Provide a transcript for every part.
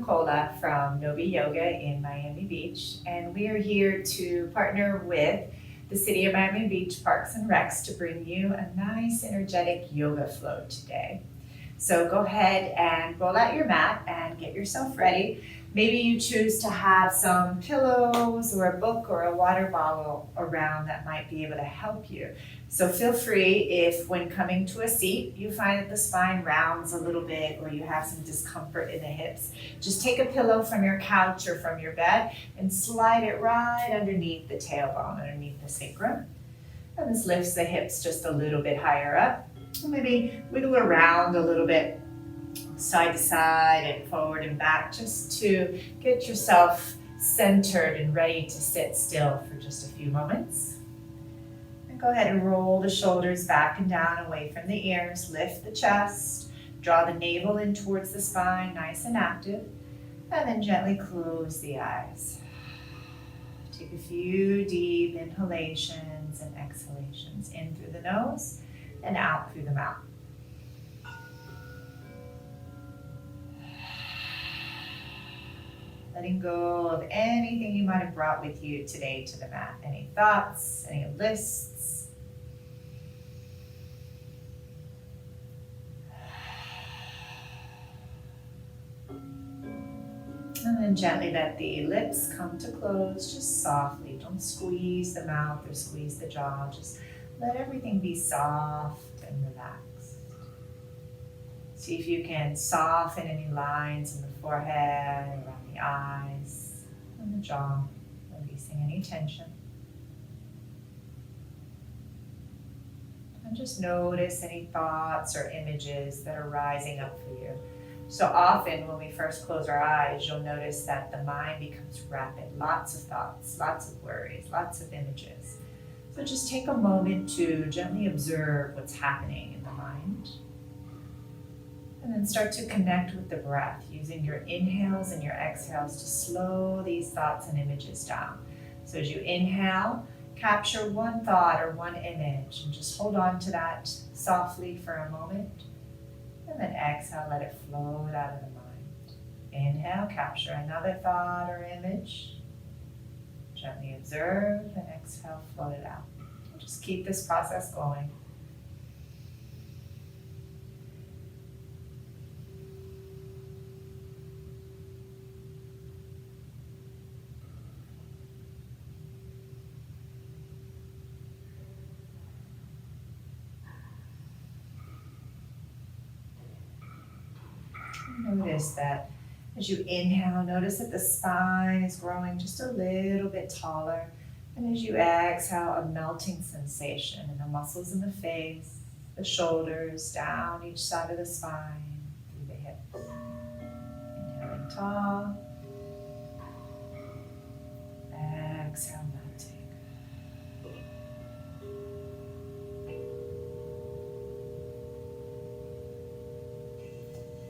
Cola from Novi Yoga in Miami Beach, and we are here to partner with the City of Miami Beach Parks and Recs to bring you a nice energetic yoga flow today. So go ahead and roll out your mat and get yourself ready. Maybe you choose to have some pillows or a book or a water bottle around that might be able to help you. So feel free if when coming to a seat you find that the spine rounds a little bit or you have some discomfort in the hips, just take a pillow from your couch or from your bed and slide it right underneath the tailbone, underneath the sacrum. And this lifts the hips just a little bit higher up. Maybe wiggle around a little bit, side to side and forward and back, just to get yourself centered and ready to sit still for just a few moments. And go ahead and roll the shoulders back and down away from the ears, lift the chest, draw the navel in towards the spine, nice and active, and then gently close the eyes. Take a few deep inhalations and exhalations, in through the nose and out through the mouth. Letting go of anything you might have brought with you today to the mat. Any thoughts, any lists. And then gently let the lips come to close, just softly. Don't squeeze the mouth or squeeze the jaw. Just let everything be soft and relaxed. See if you can soften any lines in the forehead, around the eyes, and the jaw, releasing any tension. And just notice any thoughts or images that are rising up for you. So often when we first close our eyes, you'll notice that the mind becomes rapid. Lots of thoughts, lots of worries, lots of images. So just take a moment to gently observe what's happening in the mind. And then start to connect with the breath, using your inhales and your exhales to slow these thoughts and images down. So as you inhale, capture one thought or one image and just hold on to that softly for a moment. And then exhale, let it float out of the mind. Inhale, capture another thought or image. Gently observe and exhale, float it out. Just keep this process going. Notice that as you inhale, notice that the spine is growing just a little bit taller. And as you exhale, a melting sensation in the muscles in the face, the shoulders, down each side of the spine, through the hips. Inhaling tall. Exhale, melting.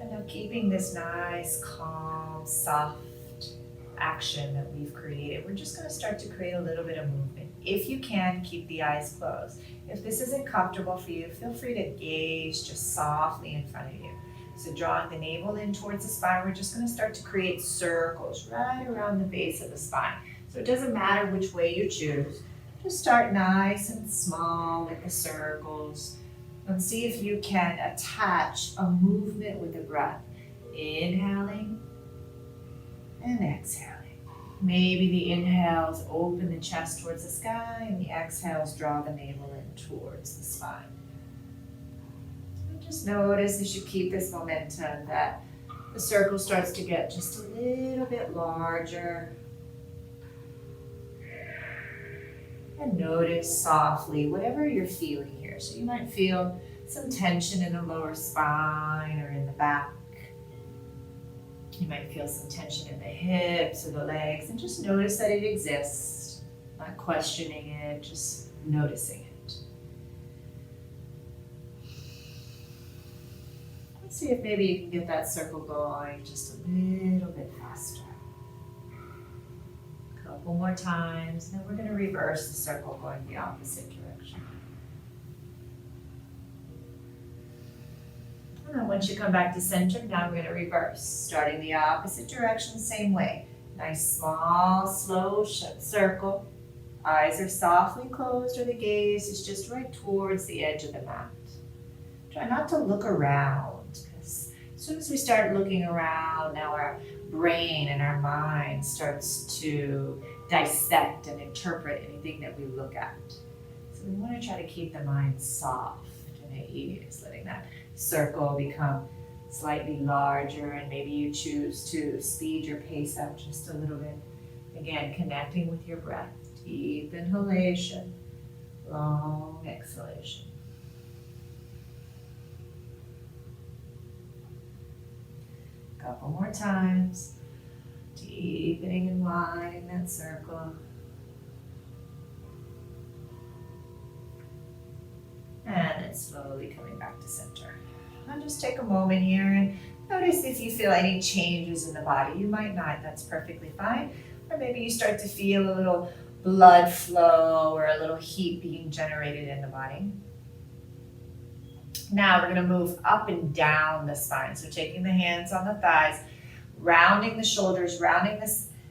And now keeping this nice, calm, soft action that we've created, we're just going to start to create a little bit of movement. If you can, keep the eyes closed. If this isn't comfortable for you, feel free to gaze just softly in front of you. So drawing the navel in towards the spine, we're just going to start to create circles right around the base of the spine. So it doesn't matter which way you choose. Just start nice and small with the circles and see if you can attach a movement with the breath. Inhaling and exhaling. Maybe the inhales open the chest towards the sky and the exhales draw the navel in towards the spine. And just notice as you keep this momentum that the circle starts to get just a little bit larger. And notice softly whatever you're feeling here. So you might feel some tension in the lower spine or in the back. You might feel some tension in the hips or the legs, and just notice that it exists. Not questioning it, just noticing it. Let's see if maybe you can get that circle going just a little bit faster. A couple more times, and then we're going to reverse the circle going the opposite direction. And once you come back to center, now we're going to reverse, starting the opposite direction, same way. Nice, small, slow circle. Eyes are softly closed or the gaze is just right towards the edge of the mat. Try not to look around, because as soon as we start looking around, now our brain and our mind starts to dissect and interpret anything that we look at. So we want to try to keep the mind soft and at ease, letting that circle become slightly larger, and maybe you choose to speed your pace up just a little bit. Again, connecting with your breath. Deep inhalation, long exhalation. Couple more times. Deepening and widening that circle. And then slowly coming back to center. I'll just take a moment here and notice if you feel any changes in the body. You might not, that's perfectly fine. Or maybe you start to feel a little blood flow or a little heat being generated in the body. Now we're going to move up and down the spine. So taking the hands on the thighs, rounding the shoulders, rounding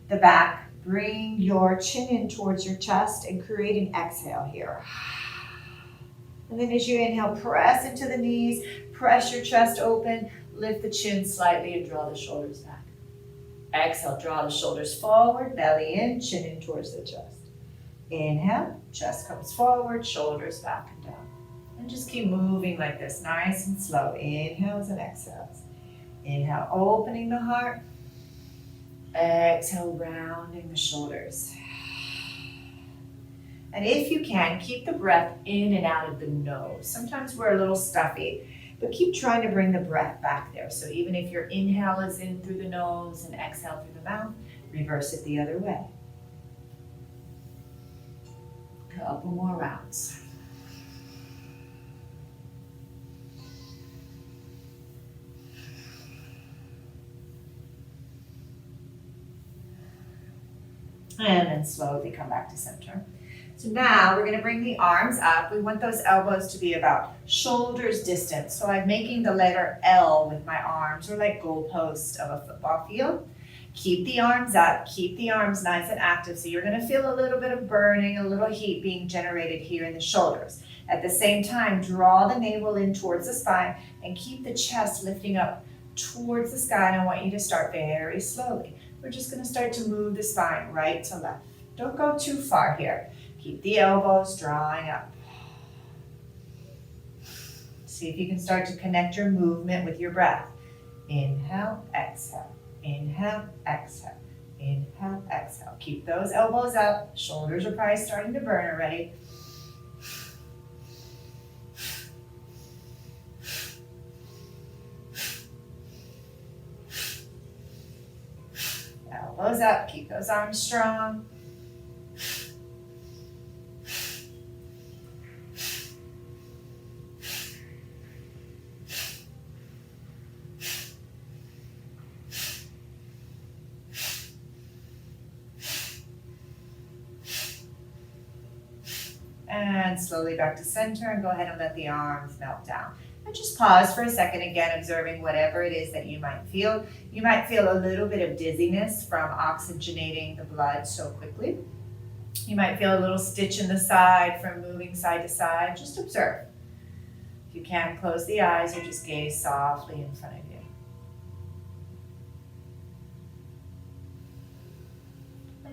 the back. Bring your chin in towards your chest and create an exhale here. And then as you inhale, press into the knees, press your chest open, lift the chin slightly and draw the shoulders back. Exhale, draw the shoulders forward, belly in, chin in towards the chest. Inhale, chest comes forward, shoulders back and down. And just keep moving like this, nice and slow. Inhales and exhales. Inhale, opening the heart. Exhale, rounding the shoulders. And if you can, keep the breath in and out of the nose. Sometimes we're a little stuffy, but keep trying to bring the breath back there. So even if your inhale is in through the nose and exhale through the mouth, reverse it the other way. Couple more rounds. And then slowly come back to center. So now we're going to bring the arms up. We want those elbows to be about shoulders distance. So I'm making the letter L with my arms, or like goalpost of a football field. Keep the arms up, keep the arms nice and active. So you're going to feel a little bit of burning, a little heat being generated here in the shoulders. At the same time, draw the navel in towards the spine and keep the chest lifting up towards the sky. And I want you to start very slowly. We're just going to start to move the spine right to left. Don't go too far here. Keep the elbows drawing up. See if you can start to connect your movement with your breath. Inhale, exhale. Inhale, exhale. Inhale, exhale. Keep those elbows up. Shoulders are probably starting to burn already. Elbows up. Keep those arms strong. And slowly back to center, and go ahead and let the arms melt down. And just pause for a second, again, observing whatever it is that you might feel. You might feel a little bit of dizziness from oxygenating the blood so quickly. You might feel a little stitch in the side from moving side to side. Just observe. If you can, close the eyes or just gaze softly in front of you.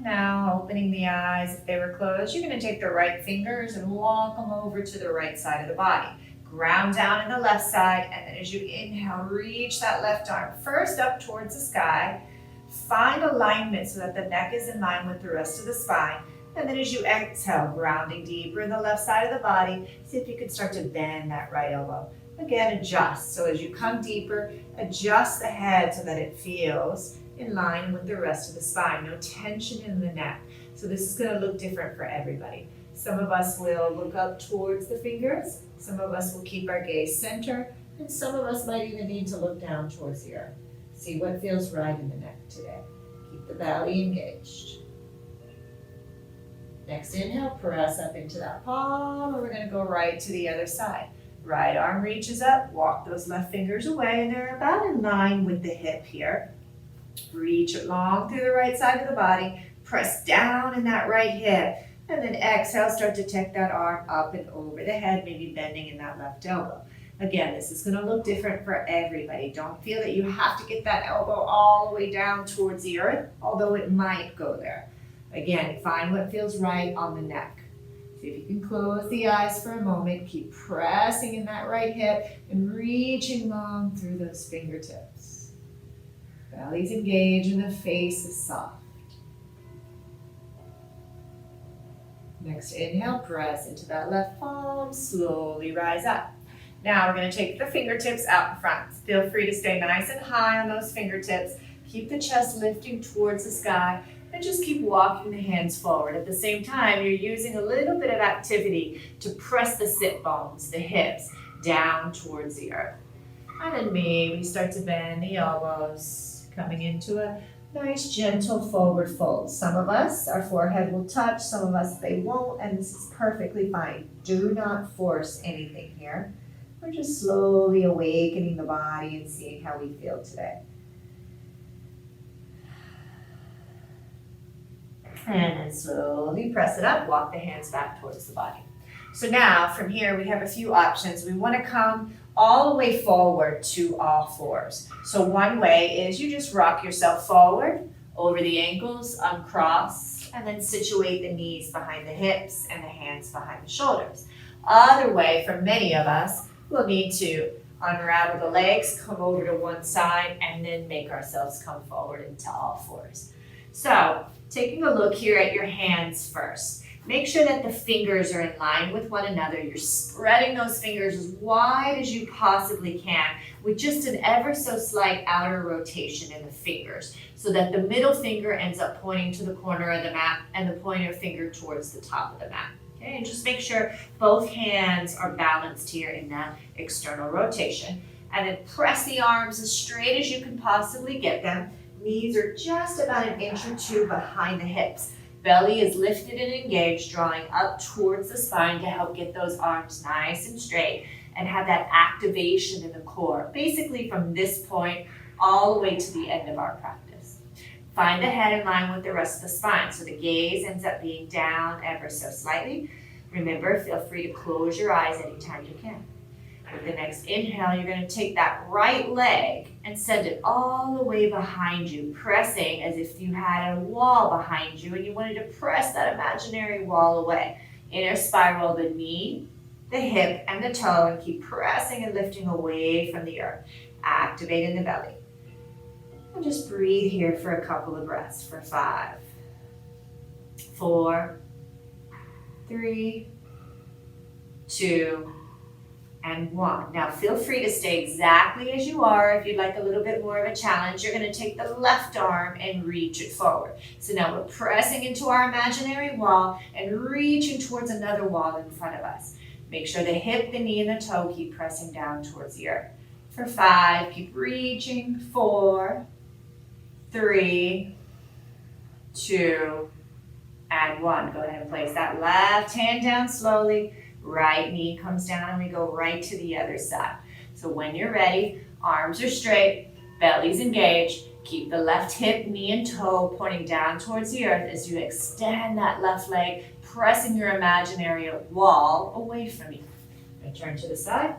Now, opening the eyes, if they were closed, you're going to take the right fingers and walk them over to the right side of the body. Ground down in the left side, and then as you inhale, reach that left arm first up towards the sky. Find alignment so that the neck is in line with the rest of the spine. And then as you exhale, grounding deeper in the left side of the body, see if you can start to bend that right elbow. Again, adjust. So as you come deeper, adjust the head so that it feels in line with the rest of the spine. No tension in the neck. So this is going to look different for everybody. Some of us will look up towards the fingers. Some of us will keep our gaze center. And some of us might even need to look down towards the earth. See what feels right in the neck today. Keep the belly engaged. Next inhale, press up into that palm, and we're going to go right to the other side. Right arm reaches up, walk those left fingers away, and they're about in line with the hip here. Reach it long through the right side of the body, press down in that right hip, and then exhale, start to take that arm up and over the head, maybe bending in that left elbow. Again, this is going to look different for everybody. Don't feel that you have to get that elbow all the way down towards the earth, although it might go there. Again, find what feels right on the neck. See if you can close the eyes for a moment. Keep pressing in that right hip and reaching long through those fingertips. Belly's engaged and the face is soft. Next inhale, press into that left palm, slowly rise up. Now we're going to take the fingertips out in front. Feel free to stay nice and high on those fingertips. Keep the chest lifting towards the sky and just keep walking the hands forward. At the same time, you're using a little bit of activity to press the sit bones, the hips, down towards the earth. And then maybe start to bend the elbows, coming into a nice gentle forward fold. Some of us, our forehead will touch, some of us they won't, and this is perfectly fine. Do not force anything here. We're just slowly awakening the body and seeing how we feel today. And then slowly press it up, walk the hands back towards the body. So now from here we have a few options. We want to come all the way forward to all fours. So one way is you just rock yourself forward over the ankles, uncross, and then situate the knees behind the hips and the hands behind the shoulders. Other way, for many of us, we'll need to unravel the legs, come over to one side, and then make ourselves come forward into all fours. So taking a look here at your hands first. Make sure that the fingers are in line with one another. You're spreading those fingers as wide as you possibly can with just an ever so slight outer rotation in the fingers so that the middle finger ends up pointing to the corner of the mat and the pointer finger towards the top of the mat. Okay, and just make sure both hands are balanced here in that external rotation. And then press the arms as straight as you can possibly get them. Knees are just about an inch or two behind the hips. Belly is lifted and engaged, drawing up towards the spine to help get those arms nice and straight and have that activation in the core, basically from this point all the way to the end of our practice. Find the head in line with the rest of the spine, so the gaze ends up being down ever so slightly. Remember, feel free to close your eyes anytime you can. With the next inhale, you're going to take that right leg and send it all the way behind you, pressing as if you had a wall behind you and you wanted to press that imaginary wall away. Inner spiral the knee, the hip, and the toe, and keep pressing and lifting away from the earth, activating the belly. And just breathe here for a couple of breaths for 5, 4, 3, 2, and 1. Now feel free to stay exactly as you are. If you'd like a little bit more of a challenge, you're going to take the left arm and reach it forward. So now we're pressing into our imaginary wall and reaching towards another wall in front of us. Make sure the hip, the knee, and the toe keep pressing down towards the earth. For 5, keep reaching. 4, 3, 2, and 1. Go ahead and place that left hand down slowly. Right knee comes down and we go right to the other side. So when you're ready, arms are straight, belly's engaged. Keep the left hip, knee, and toe pointing down towards the earth as you extend that left leg, pressing your imaginary wall away from you. And turn to the side.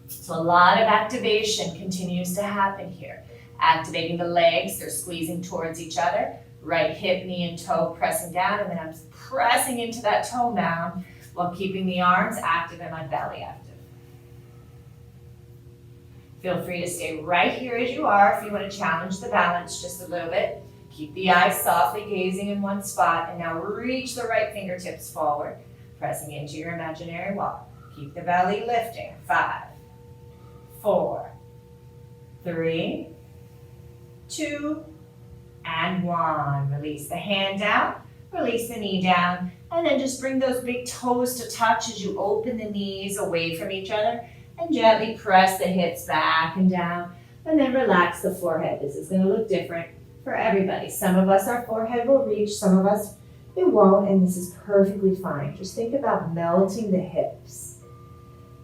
So a lot of activation continues to happen here. Activating the legs, they're squeezing towards each other. Right hip, knee, and toe pressing down, and then I'm pressing into that toe mound while keeping the arms active and my belly active. Feel free to stay right here as you are if you want to challenge the balance just a little bit. Keep the eyes softly gazing in one spot, and now reach the right fingertips forward, pressing into your imaginary wall. Keep the belly lifting. 5, 4, 3, 2, and 1. Release the hand down, release the knee down, and then just bring those big toes to touch as you open the knees away from each other and gently press the hips back and down, and then relax the forehead. This is going to look different for everybody. Some of us, our forehead will reach, some of us, it won't, and this is perfectly fine. Just think about melting the hips,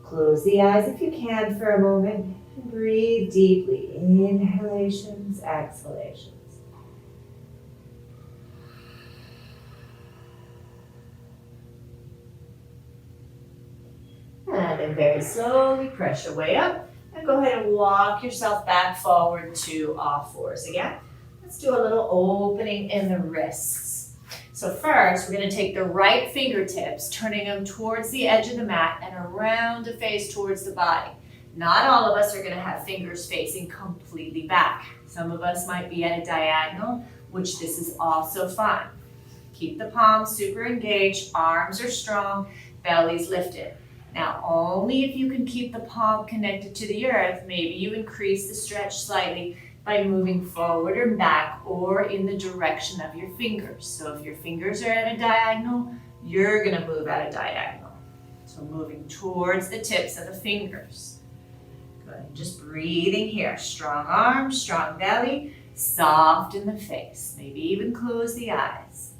Close the eyes if you can for a moment. And breathe deeply. Inhalations, exhalations. And then very slowly press your way up. And go ahead and walk yourself back forward to all fours again. Let's do a little opening in the wrists. So first, we're going to take the right fingertips, turning them towards the edge of the mat and around to face towards the body. Not all of us are going to have fingers facing completely back. Some of us might be at a diagonal, which this is also fine. Keep the palms super engaged, arms are strong, belly's lifted. Now, only if you can keep the palm connected to the earth, maybe you increase the stretch slightly by moving forward or back or in the direction of your fingers. So if your fingers are at a diagonal, you're gonna move at a diagonal. So moving towards the tips of the fingers. Good, just breathing here. Strong arms, strong belly, soft in the face. Maybe even close the eyes.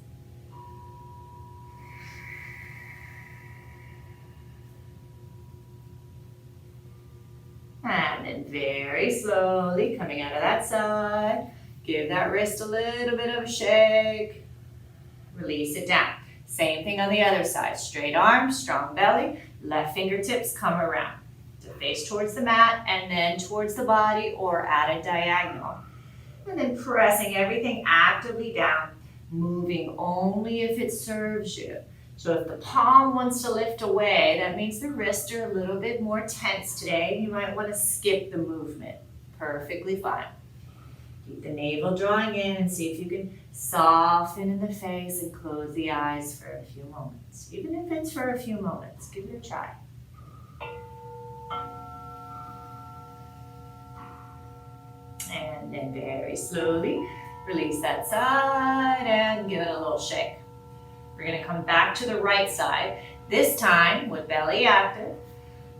And then very slowly coming out of that side, give that wrist a little bit of a shake. Release it down. Same thing on the other side. Straight arms, strong belly, left fingertips come around to face towards the mat and then towards the body or at a diagonal. And then pressing everything actively down, moving only if it serves you. So if the palm wants to lift away, that means the wrists are a little bit more tense today. You might want to skip the movement. Perfectly fine. Keep the navel drawing in and see if you can soften in the face and close the eyes for a few moments. Even if it's for a few moments, give it a try. And then very slowly release that side and give it a little shake. We're going to come back to the right side. This time, with belly active,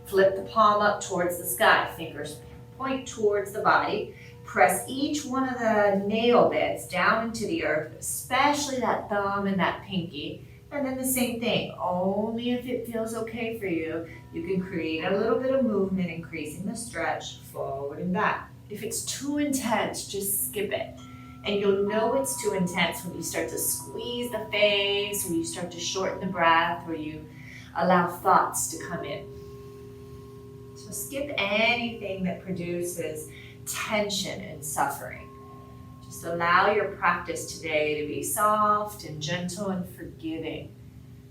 flip the palm up towards the sky. Fingers point towards the body. Press each one of the nail beds down into the earth, especially that thumb and that pinky. And then the same thing, only if it feels okay for you, you can create a little bit of movement, increasing the stretch forward and back. If it's too intense, just skip it. And you'll know it's too intense when you start to squeeze the face, or you start to shorten the breath, or you allow thoughts to come in. So skip anything that produces tension and suffering. Just allow your practice today to be soft and gentle and forgiving.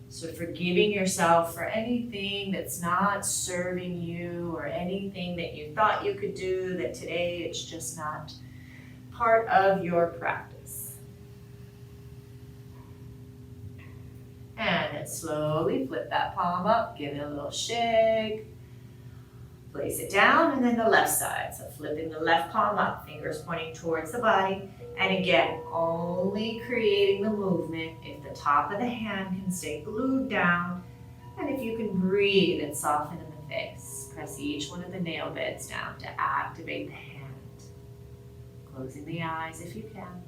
So forgiving yourself for anything that's not serving you or anything that you thought you could do that today it's just not part of your practice. And then slowly flip that palm up, give it a little shake. Place it down, and then the left side. So flipping the left palm up, fingers pointing towards the body. And again, only creating the movement if the top of the hand can stay glued down. And if you can breathe and soften in the face. Press each one of the nail beds down to activate the hand. Closing the eyes if you can.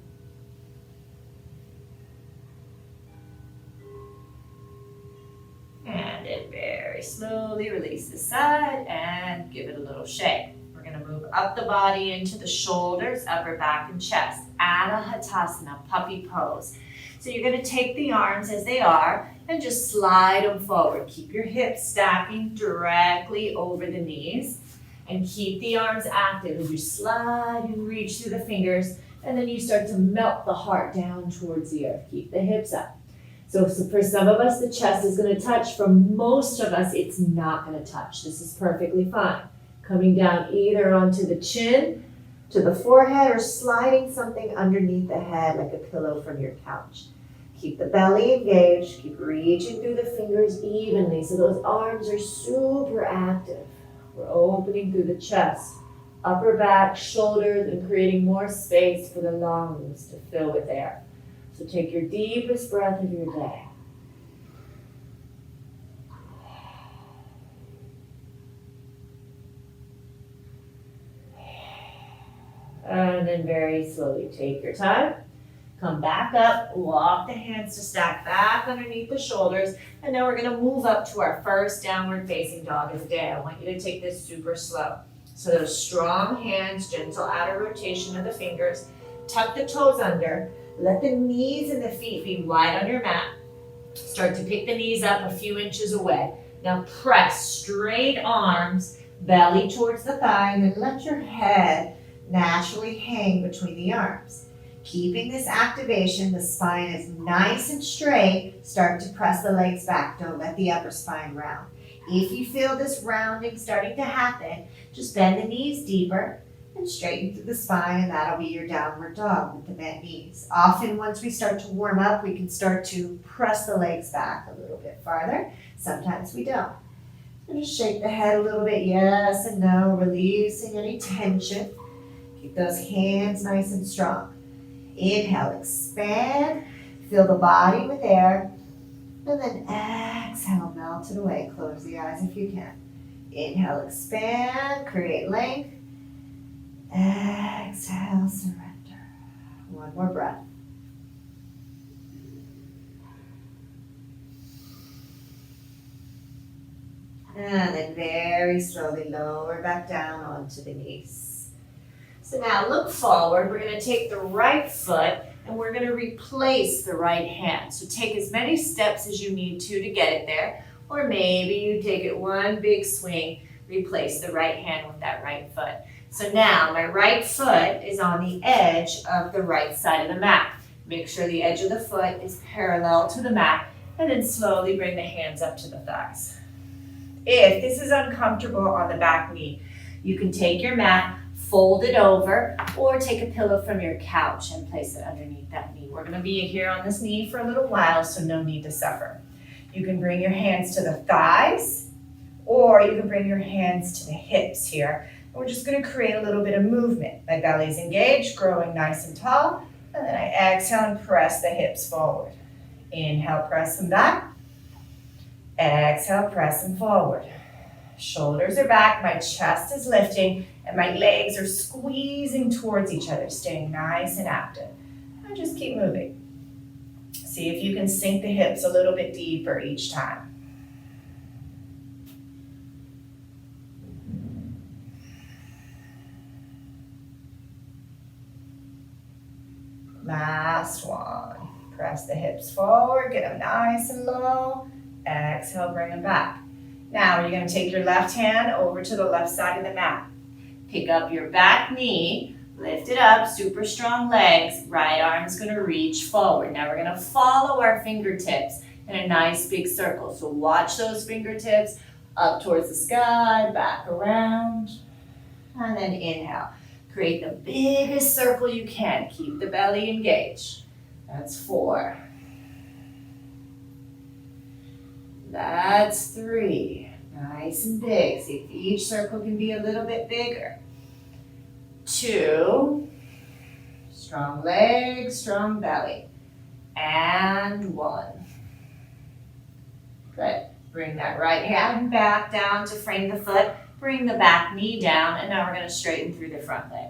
And then very slowly release the side and give it a little shake. We're going to move up the body into the shoulders, upper back, and chest. Anahatasana, puppy pose. So you're going to take the arms as they are and just slide them forward. Keep your hips stacking directly over the knees. And keep the arms active as you slide and reach through the fingers, and then you start to melt the heart down towards the earth. Keep the hips up. So for some of us, the chest is going to touch. For most of us, it's not going to touch. This is perfectly fine. Coming down either onto the chin, to the forehead, or sliding something underneath the head like a pillow from your couch. Keep the belly engaged. Keep reaching through the fingers evenly so those arms are super active. We're opening through the chest, upper back, shoulders, and creating more space for the lungs to fill with air. So take your deepest breath of your day. And then very slowly take your time. Come back up, walk the hands to stack back underneath the shoulders, and now we're gonna move up to our first downward facing dog of the day. I want you to take this super slow. So those strong hands, gentle outer rotation of the fingers, tuck the toes under, let the knees and the feet be wide on your mat. Start to pick the knees up a few inches away. Now press straight arms, belly towards the thigh, and then let your head naturally hang between the arms. Keeping this activation, the spine is nice and straight. Start to press the legs back. Don't let the upper spine round. If you feel this rounding starting to happen, just bend the knees deeper and straighten through the spine, and that'll be your downward dog with the bent knees. Often once we start to warm up, we can start to press the legs back a little bit farther. Sometimes we don't. So just shake the head a little bit, yes and no, releasing any tension. Keep those hands nice and strong. Inhale, expand, fill the body with air, and then exhale, melt it away. Close the eyes if you can. Inhale, expand, create length. Exhale, surrender. One more breath. And then very slowly lower back down onto the knees. So now look forward. We're going to take the right foot and we're going to replace the right hand. So take as many steps as you need to get it there. Or maybe you take it one big swing, replace the right hand with that right foot. So now my right foot is on the edge of the right side of the mat. Make sure the edge of the foot is parallel to the mat, and then slowly bring the hands up to the thighs. If this is uncomfortable on the back knee, you can take your mat, fold it over, or take a pillow from your couch and place it underneath that knee. We're going to be here on this knee for a little while, so no need to suffer. You can bring your hands to the thighs, or you can bring your hands to the hips here. We're just going to create a little bit of movement. My belly's engaged, growing nice and tall, and then I exhale and press the hips forward. Inhale, press them back. Exhale, press them forward. Shoulders are back, my chest is lifting, and my legs are squeezing towards each other, staying nice and active. And just keep moving. See if you can sink the hips a little bit deeper each time. Last one. Press the hips forward, get them nice and low. Exhale, bring them back. Now you're going to take your left hand over to the left side of the mat. Pick up your back knee, lift it up, super strong legs. Right arm's going to reach forward. Now we're going to follow our fingertips in a nice big circle. So watch those fingertips up towards the sky, back around, and then inhale. Create the biggest circle you can. Keep the belly engaged. That's 4. That's 3. Nice and big. See if each circle can be a little bit bigger. 2. Strong legs, strong belly. And 1. Good. Bring that right hand back down to frame the foot. Bring the back knee down, and now we're going to straighten through the front leg.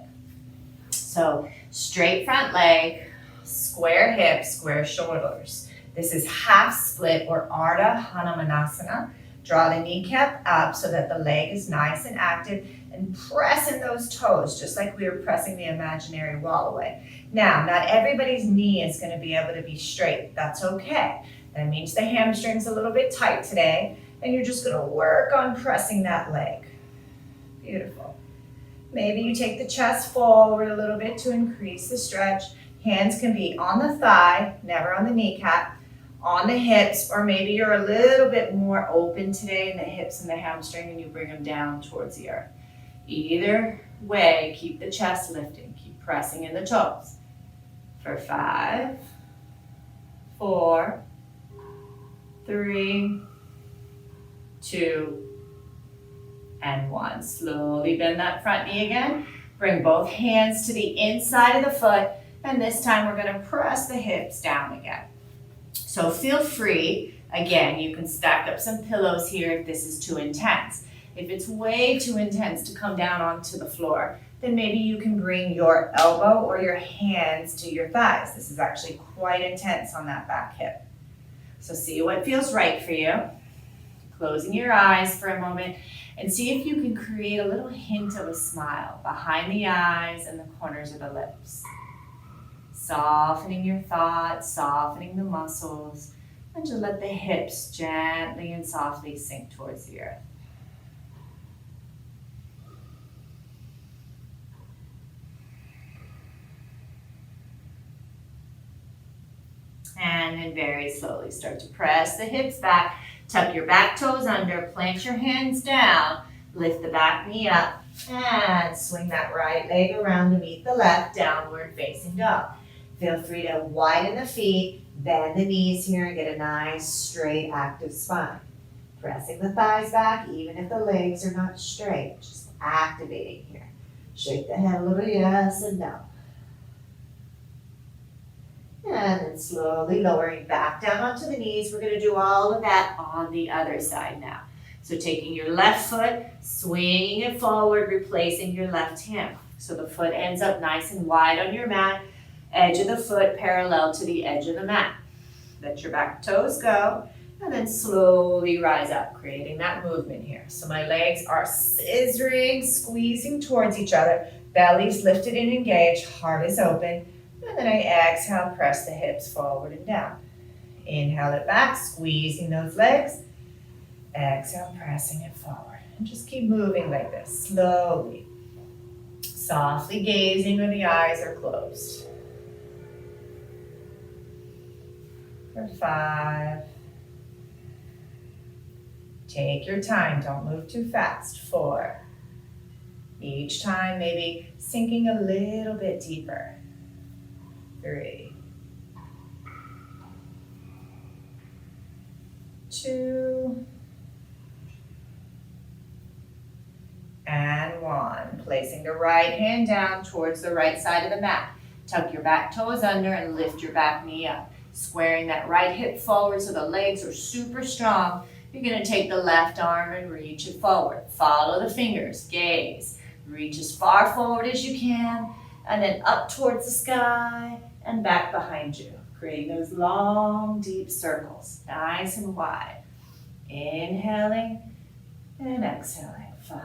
So straight front leg, square hips, square shoulders. This is half split or Ardha Hanumanasana. Draw the kneecap up so that the leg is nice and active, and press in those toes just like we were pressing the imaginary wall away. Now, not everybody's knee is going to be able to be straight. That's okay. That means the hamstring's a little bit tight today, and you're just going to work on pressing that leg. Beautiful. Maybe you take the chest forward a little bit to increase the stretch. Hands can be on the thigh, never on the kneecap, on the hips, or maybe you're a little bit more open today in the hips and the hamstring and you bring them down towards the earth. Either way, keep the chest lifting. Keep pressing in the toes. For 5, 4, 3, 2, and 1. Slowly bend that front knee again. Bring both hands to the inside of the foot, and this time we're going to press the hips down again. So feel free, again, you can stack up some pillows here if this is too intense. If it's way too intense to come down onto the floor, then maybe you can bring your elbow or your hands to your thighs. This is actually quite intense on that back hip. So see what feels right for you. Closing your eyes for a moment and see if you can create a little hint of a smile behind the eyes and the corners of the lips. Softening your thoughts, softening the muscles, and just let the hips gently and softly sink towards the earth. And then very slowly start to press the hips back. Tuck your back toes under, plant your hands down, lift the back knee up, and swing that right leg around to meet the left, downward facing dog. Feel free to widen the feet, bend the knees here, and get a nice, straight, active spine. Pressing the thighs back, even if the legs are not straight, just activating here. Shake the head a little, yes and no. And then slowly lowering back down onto the knees. We're going to do all of that on the other side now. So taking your left foot, swinging it forward, replacing your left hand. So the foot ends up nice and wide on your mat, edge of the foot parallel to the edge of the mat. Let your back toes go, and then slowly rise up, creating that movement here. So my legs are scissoring, squeezing towards each other. Belly's lifted and engaged, heart is open. And then I exhale, press the hips forward and down. Inhale it back, squeezing those legs. Exhale, pressing it forward. And just keep moving like this, slowly. Softly gazing when the eyes are closed. For 5. Take your time, don't move too fast. 4. Each time, maybe sinking a little bit deeper. 3, 2, and 1. Placing the right hand down towards the right side of the mat. Tuck your back toes under and lift your back knee up. Squaring that right hip forward so the legs are super strong. You're going to take the left arm and reach it forward. Follow the fingers, gaze. Reach as far forward as you can, and then up towards the sky and back behind you. Creating those long, deep circles, nice and wide. Inhaling and exhaling. 5,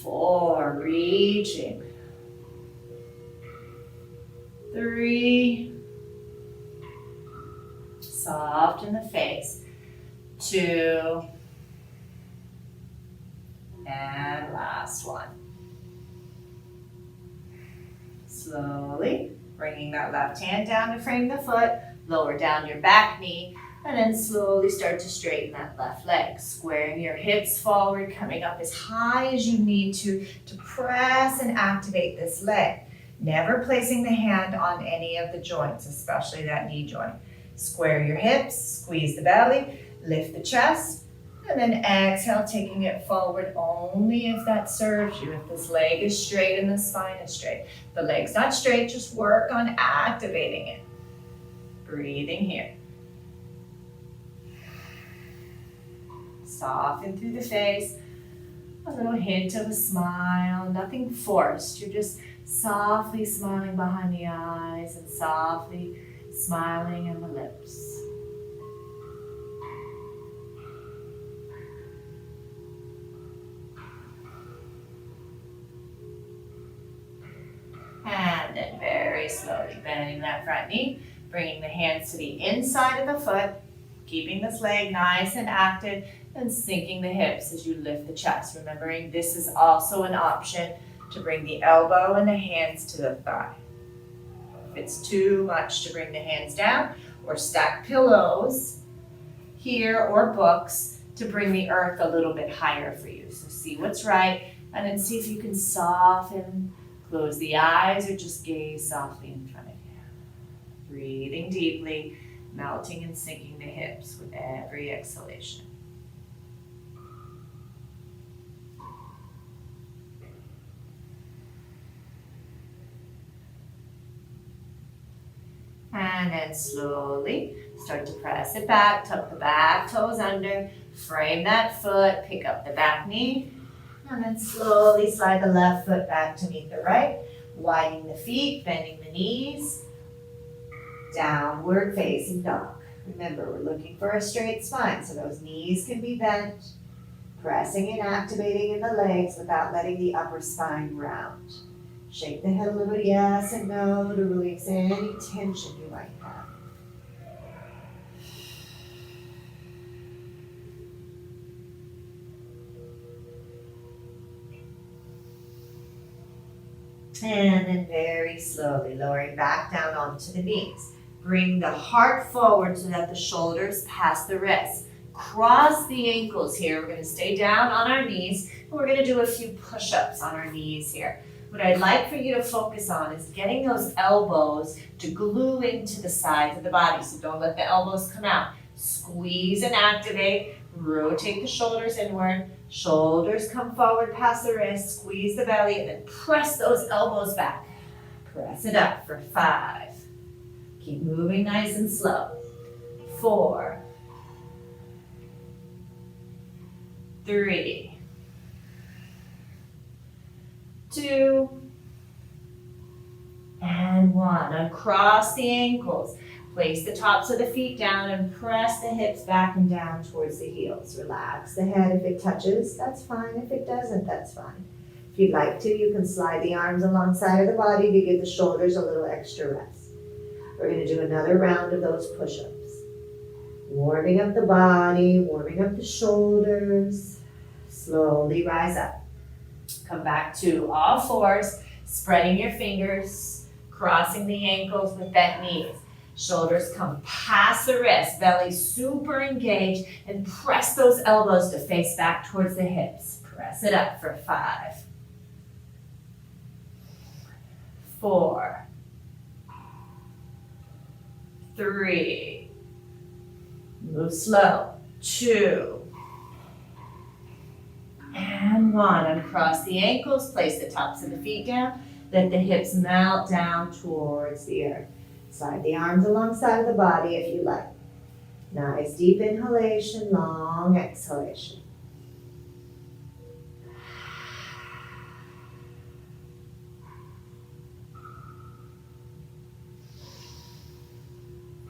4, reaching. 3, soft in the face. 2, and last one. Slowly bringing that left hand down to frame the foot, lower down your back knee, and then slowly start to straighten that left leg. Squaring your hips forward, coming up as high as you need to press and activate this leg. Never placing the hand on any of the joints, especially that knee joint. Square your hips, squeeze the belly, lift the chest, and then exhale, taking it forward only if that serves you. If this leg is straight and the spine is straight. If the leg's not straight, just work on activating it. Breathing here. Soften through the face. A little hint of a smile, nothing forced. You're just softly smiling behind the eyes and softly smiling in the lips. And then very slowly bending that front knee, bringing the hands to the inside of the foot, keeping this leg nice and active, and sinking the hips as you lift the chest. Remembering this is also an option to bring the elbow and the hands to the thigh. If it's too much to bring the hands down, or stack pillows here or books to bring the earth a little bit higher for you. So see what's right, and then see if you can soften. Close the eyes or just gaze softly in front of you. Breathing deeply, melting and sinking the hips with every exhalation. And then slowly start to press it back, tuck the back toes under, frame that foot, pick up the back knee, And then slowly slide the left foot back to meet the right. Widening the feet, bending the knees. Downward facing dog. Remember, we're looking for a straight spine, so those knees can be bent. Pressing and activating in the legs without letting the upper spine round. Shake the head a little yes and no to release any tension you might have. And then very slowly lowering back down onto the knees. Bring the heart forward so that the shoulders pass the wrists. Cross the ankles here. We're going to stay down on our knees. And we're going to do a few push-ups on our knees here. What I'd like for you to focus on is getting those elbows to glue into the sides of the body. So don't let the elbows come out. Squeeze and activate. Rotate the shoulders inward. Shoulders come forward past the wrist. Squeeze the belly and then press those elbows back. Press it up for 5. Keep moving nice and slow. 4, 3, 2, and 1. Uncross the ankles. Place the tops of the feet down and press the hips back and down towards the heels. Relax the head if it touches, that's fine. If it doesn't, that's fine. If you'd like to, you can slide the arms alongside of the body to give the shoulders a little extra rest. We're going to do another round of those push-ups. Warming up the body, warming up the shoulders. Slowly rise up. Come back to all fours, spreading your fingers, crossing the ankles with bent knees. Shoulders come past the wrist, belly super engaged, and press those elbows to face back towards the hips. Press it up for 5, 4, 3, move slow, 2, and 1. Uncross the ankles, place the tops of the feet down, let the hips melt down towards the earth. Slide the arms alongside of the body if you like. Nice deep inhalation, long exhalation.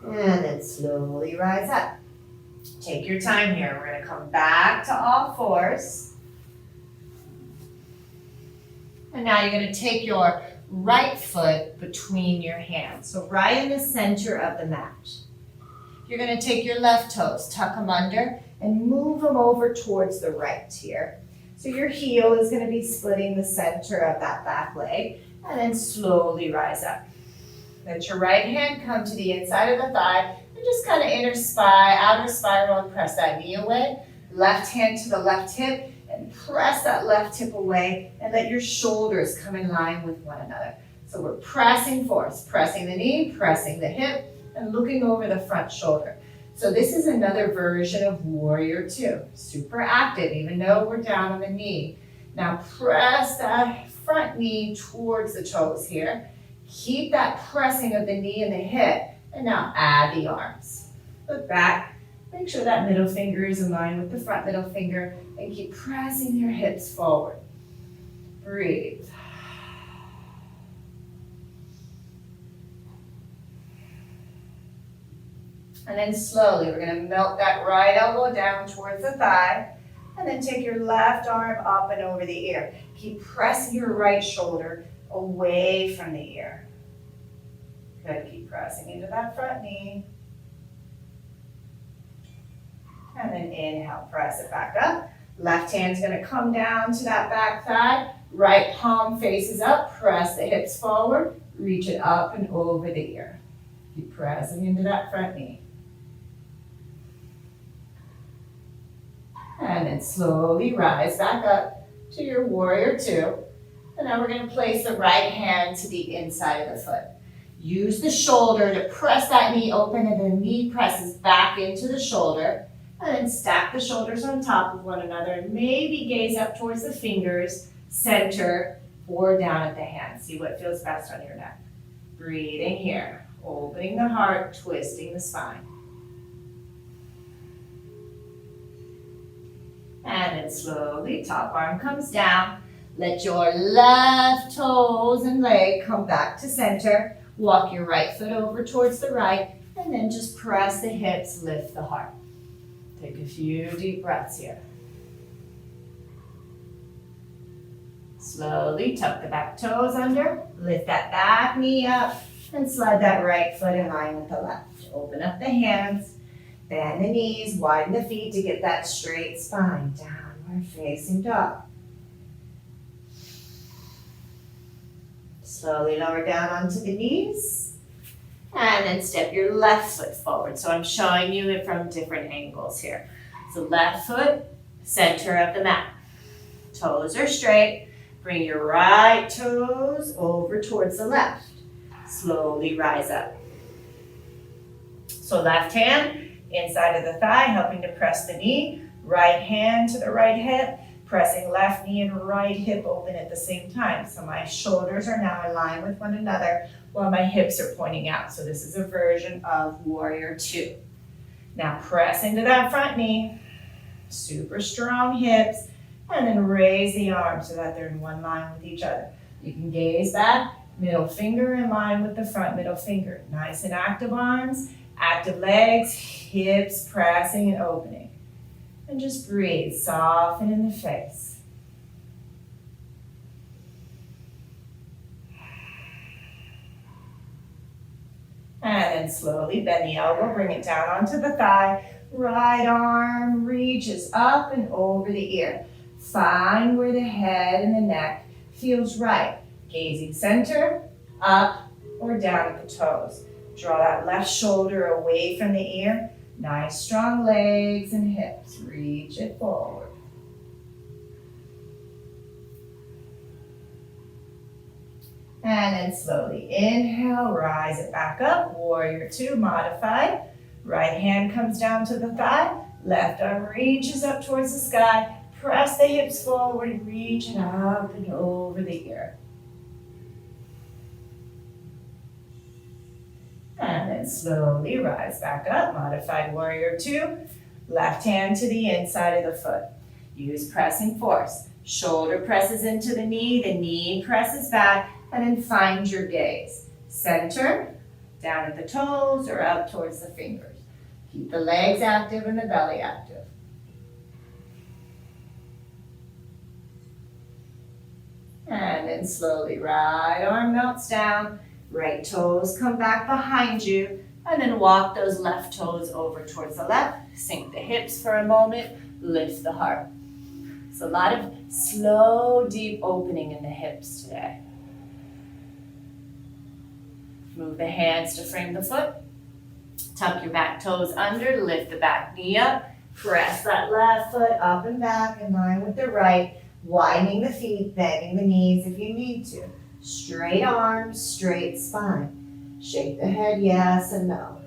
And then slowly rise up. Take your time here. We're going to come back to all fours. And now you're going to take your right foot between your hands. So right in the center of the mat. You're going to take your left toes, tuck them under, and move them over towards the right here. So your heel is going to be splitting the center of that back leg, and then slowly rise up. Let your right hand come to the inside of the thigh, and just kind of outer spiral, and press that knee away. Left hand to the left hip, and press that left hip away and let your shoulders come in line with one another. So we're pressing force, pressing the knee, pressing the hip, and looking over the front shoulder. So this is another version of Warrior Two. Super active, even though we're down on the knee. Now press that front knee towards the toes here. Keep that pressing of the knee and the hip, and now add the arms. Look back. Make sure that middle finger is in line with the front middle finger and keep pressing your hips forward. Breathe. And then slowly, we're going to melt that right elbow down towards the thigh and then take your left arm up and over the ear. Keep pressing your right shoulder away from the ear. Good, keep pressing into that front knee. And then inhale, press it back up. Left hand's gonna come down to that back thigh. Right palm faces up, press the hips forward, reach it up and over the ear. Keep pressing into that front knee. And then slowly rise back up to your Warrior Two. And now we're gonna place the right hand to the inside of the foot. Use the shoulder to press that knee open and the knee presses back into the shoulder. And then stack the shoulders on top of one another and maybe gaze up towards the fingers, center, or down at the hands. See what feels best on your neck. Breathing here, opening the heart, twisting the spine. And then slowly, top arm comes down. Let your left toes and leg come back to center. Walk your right foot over towards the right, and then just press the hips, lift the heart. Take a few deep breaths here. Slowly tuck the back toes under, lift that back knee up, and slide that right foot in line with the left. Open up the hands, bend the knees, widen the feet to get that straight spine. Downward facing dog. Slowly lower down onto the knees, and then step your left foot forward. So I'm showing you it from different angles here. So left foot, center of the mat. Toes are straight. Bring your right toes over towards the left. Slowly rise up. So left hand inside of the thigh, helping to press the knee. Right hand to the right hip, pressing left knee and right hip open at the same time. So my shoulders are now in line with one another while my hips are pointing out. So this is a version of Warrior Two. Now press into that front knee, super strong hips, and then raise the arms so that they're in one line with each other. You can gaze back, middle finger in line with the front middle finger. Nice and active arms, active legs, hips pressing and opening. And just breathe, soften in the face. And then slowly bend the elbow, bring it down onto the thigh. Right arm reaches up and over the ear. Find where the head and the neck feels right. Gazing center, up or down at the toes. Draw that left shoulder away from the ear. Nice strong legs and hips. Reach it forward. And then slowly inhale, rise it back up. Warrior Two, modified. Right hand comes down to the thigh. Left arm reaches up towards the sky. Press the hips forward, reach it up and over the ear. And then slowly rise back up, modified Warrior Two. Left hand to the inside of the foot. Use pressing force. Shoulder presses into the knee presses back, and then find your gaze. Center, down at the toes or up towards the fingers. Keep the legs active and the belly active. And then slowly, right arm melts down, right toes come back behind you, and then walk those left toes over towards the left. Sink the hips for a moment, lift the heart. So a lot of slow, deep opening in the hips today. Move the hands to frame the foot. Tuck your back toes under, lift the back knee up. Press that left foot up and back in line with the right. Widening the feet, bending the knees if you need to. Straight arms, straight spine. Shake the head yes and no.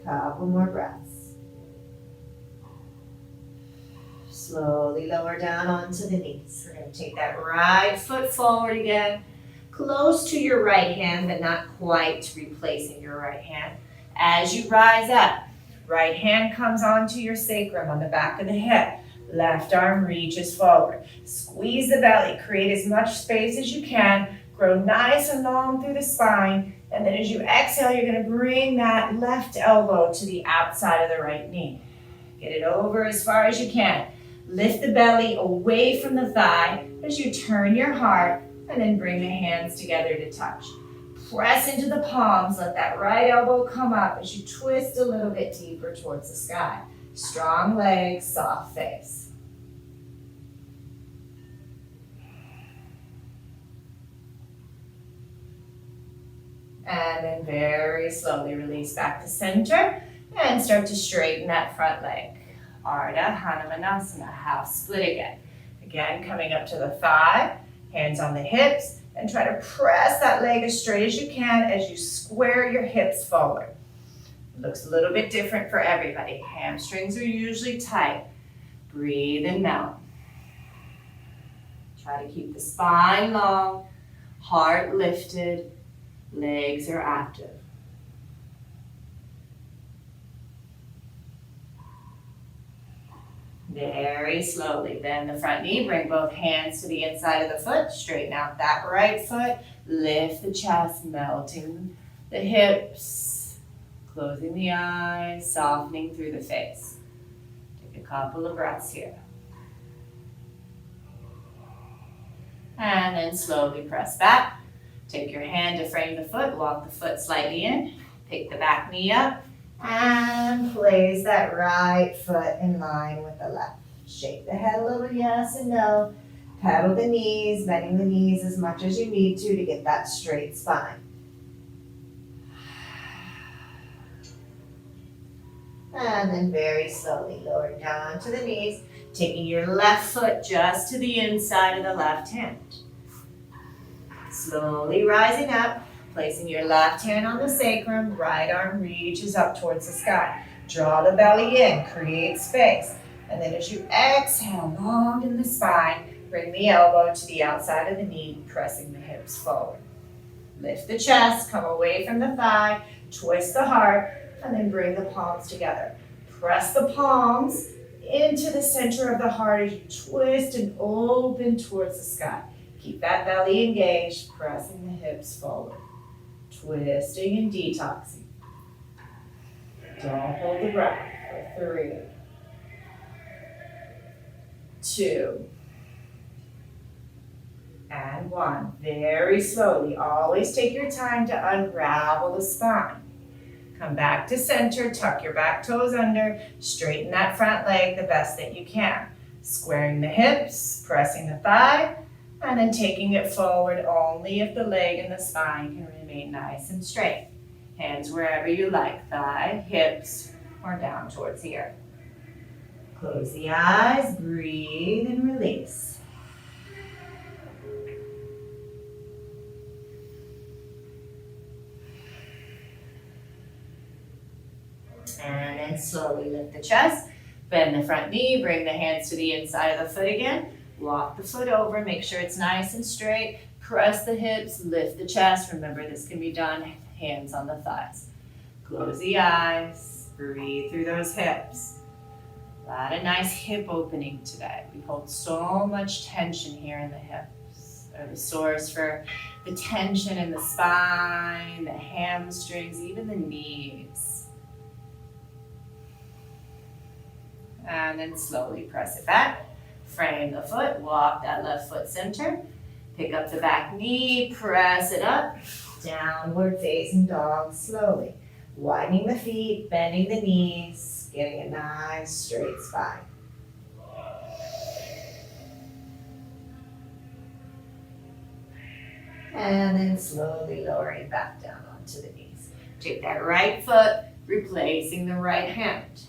Couple more breaths. Slowly lower down onto the knees. We're going to take that right foot forward again. Close to your right hand, but not quite replacing your right hand. As you rise up, right hand comes onto your sacrum on the back of the hip. Left arm reaches forward. Squeeze the belly. Create as much space as you can. Grow nice and long through the spine. And then as you exhale, you're going to bring that left elbow to the outside of the right knee. Get it over as far as you can. Lift the belly away from the thigh as you turn your heart, and then bring the hands together to touch. Press into the palms. Let that right elbow come up as you twist a little bit deeper towards the sky. Strong legs, soft face. And then very slowly release back to center and start to straighten that front leg. Ardha Hanumanasana, half split again. Again, coming up to the thigh, hands on the hips, and try to press that leg as straight as you can as you square your hips forward. It looks a little bit different for everybody. Hamstrings are usually tight. Breathe and melt. Try to keep the spine long, heart lifted, legs are active. Very slowly. Bend the front knee, bring both hands to the inside of the foot, straighten out that right foot, lift the chest, melting the hips, closing the eyes, softening through the face. Take a couple of breaths here. And then slowly press back. Take your hand to frame the foot, walk the foot slightly in, pick the back knee up, and place that right foot in line with the left. Shake the head a little yes and no. Pedal the knees, bending the knees as much as you need to get that straight spine. And then very slowly lower down to the knees, taking your left foot just to the inside of the left hand. Slowly rising up, placing your left hand on the sacrum, right arm reaches up towards the sky. Draw the belly in, create space. And then as you exhale, long in the spine, bring the elbow to the outside of the knee, pressing the hips forward. Lift the chest, come away from the thigh, twist the heart, and then bring the palms together. Press the palms into the center of the heart as you twist and open towards the sky. Keep that belly engaged, pressing the hips forward. Twisting and detoxing. Don't hold the breath for 3, 2, and 1. Very slowly, always take your time to unravel the spine. Come back to center, tuck your back toes under, straighten that front leg the best that you can. Squaring the hips, pressing the thigh, and then taking it forward only if the leg and the spine can remain nice and straight. Hands wherever you like, thigh, hips, or down towards the earth. Close the eyes, breathe and release. And then slowly lift the chest, bend the front knee, bring the hands to the inside of the foot again. Walk the foot over, make sure it's nice and straight. Press the hips, lift the chest. Remember, this can be done hands on the thighs. Close the eyes, breathe through those hips. A lot of nice hip opening today. We hold so much tension here in the hips. They're the source for the tension in the spine, the hamstrings, even the knees. And then slowly press it back. Frame the foot, walk that left foot center. Pick up the back knee, press it up. Downward facing dog slowly. Widening the feet, bending the knees, getting a nice straight spine. And then slowly lowering back down onto the knees. Take that right foot, replacing the right hand.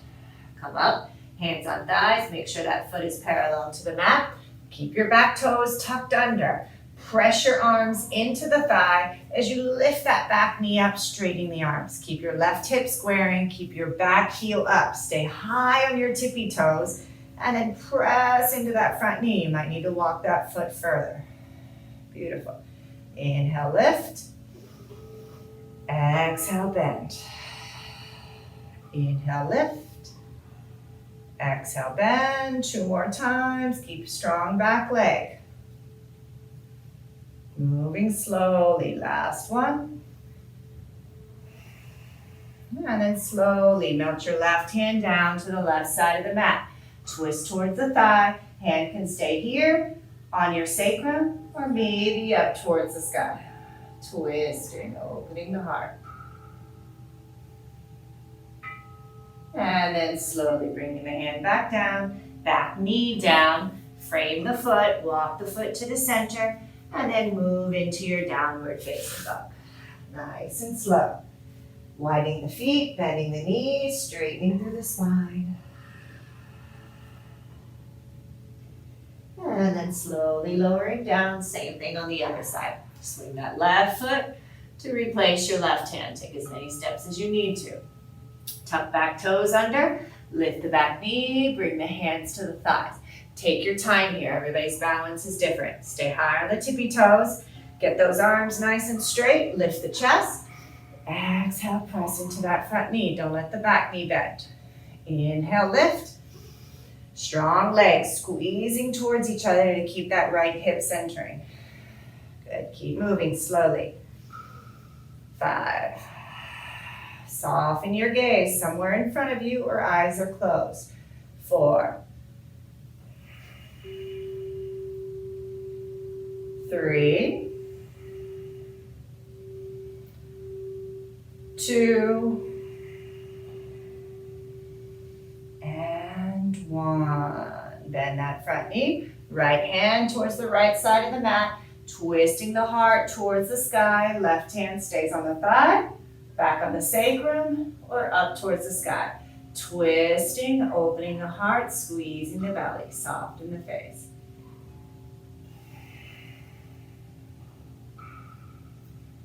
Come up. Hands on thighs, make sure that foot is parallel to the mat. Keep your back toes tucked under. Press your arms into the thigh as you lift that back knee up, straightening the arms. Keep your left hip squaring, keep your back heel up. Stay high on your tippy toes, and then press into that front knee. You might need to walk that foot further. Beautiful. Inhale, lift. Exhale, bend. Inhale, lift. Exhale, bend. 2 more times. Keep strong back leg. Moving slowly. Last one. And then slowly melt your left hand down to the left side of the mat. Twist towards the thigh. Hand can stay here on your sacrum or maybe up towards the sky. Twisting, opening the heart. And then slowly bringing the hand back down, back knee down, frame the foot, walk the foot to the center, and then move into your downward facing dog. Nice and slow. Widening the feet, bending the knees, straightening through the spine. And then slowly lowering down, same thing on the other side. Swing that left foot to replace your left hand. Take as many steps as you need to. Tuck back toes under, lift the back knee, bring the hands to the thighs. Take your time here, everybody's balance is different. Stay high on the tippy toes, get those arms nice and straight, lift the chest. Exhale, press into that front knee, don't let the back knee bend. Inhale, lift. Strong legs squeezing towards each other to keep that right hip centering. Good, keep moving slowly. 5. Soften your gaze somewhere in front of you or eyes are closed. 4. 3. 2. And 1. Bend that front knee. Right hand towards the right side of the mat. Twisting the heart towards the sky. Left hand stays on the thigh. Back on the sacrum or up towards the sky. Twisting, opening the heart, squeezing the belly. Soften the face.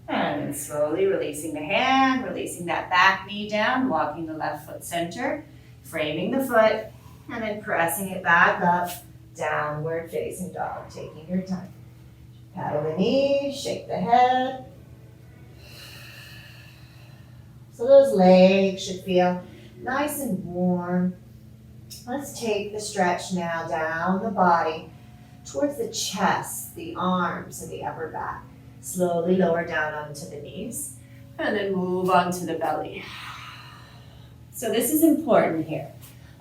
And then slowly releasing the hand, releasing that back knee down, walking the left foot center, framing the foot, and then pressing it back up, downward facing dog, taking your time. Paddle the knees, shake the head. So those legs should feel nice and warm. Let's take the stretch now down the body towards the chest, the arms, and the upper back. Slowly lower down onto the knees and then move onto the belly. So this is important here.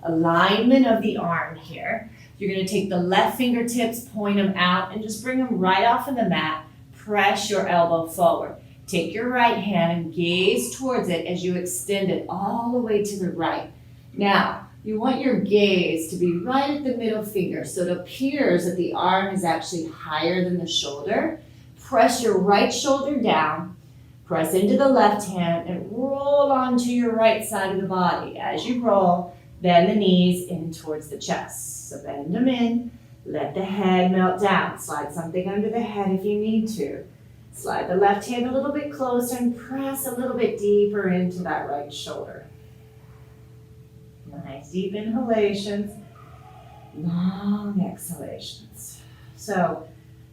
Alignment of the arm here. You're going to take the left fingertips, point them out, and just bring them right off of the mat. Press your elbow forward. Take your right hand and gaze towards it as you extend it all the way to the right. Now, you want your gaze to be right at the middle finger, so it appears that the arm is actually higher than the shoulder. Press your right shoulder down, press into the left hand, and roll onto your right side of the body. As you roll, bend the knees in towards the chest. So bend them in, let the head melt down. Slide something under the head if you need to. Slide the left hand a little bit closer and press a little bit deeper into that right shoulder. Nice deep inhalations, long exhalations. So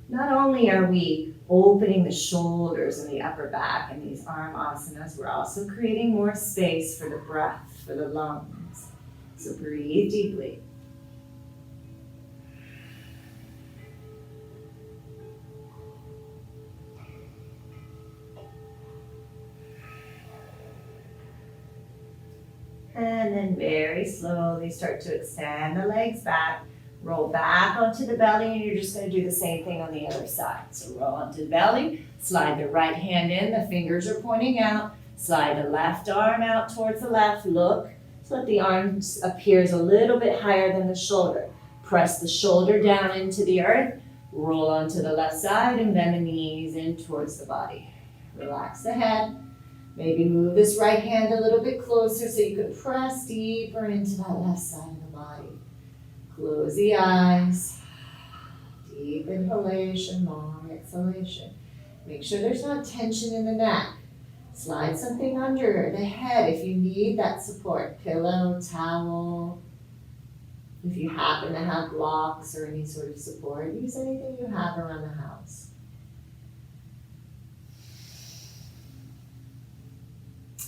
not only are we opening the shoulders and the upper back in these arm asanas, we're also creating more space for the breath, for the lungs. So breathe deeply. And then very slowly start to extend the legs back. Roll back onto the belly, and you're just going to do the same thing on the other side. So roll onto the belly, slide the right hand in, the fingers are pointing out. Slide the left arm out towards the left. Look so that the arm appears a little bit higher than the shoulder. Press the shoulder down into the earth. Roll onto the left side and bend the knees in towards the body. Relax the head. Maybe move this right hand a little bit closer so you can press deeper into that left side of the body. Close the eyes. Deep inhalation, long exhalation. Make sure there's not tension in the neck. Slide something under the head if you need that support. Pillow, towel. If you happen to have blocks or any sort of support, use anything you have around the house.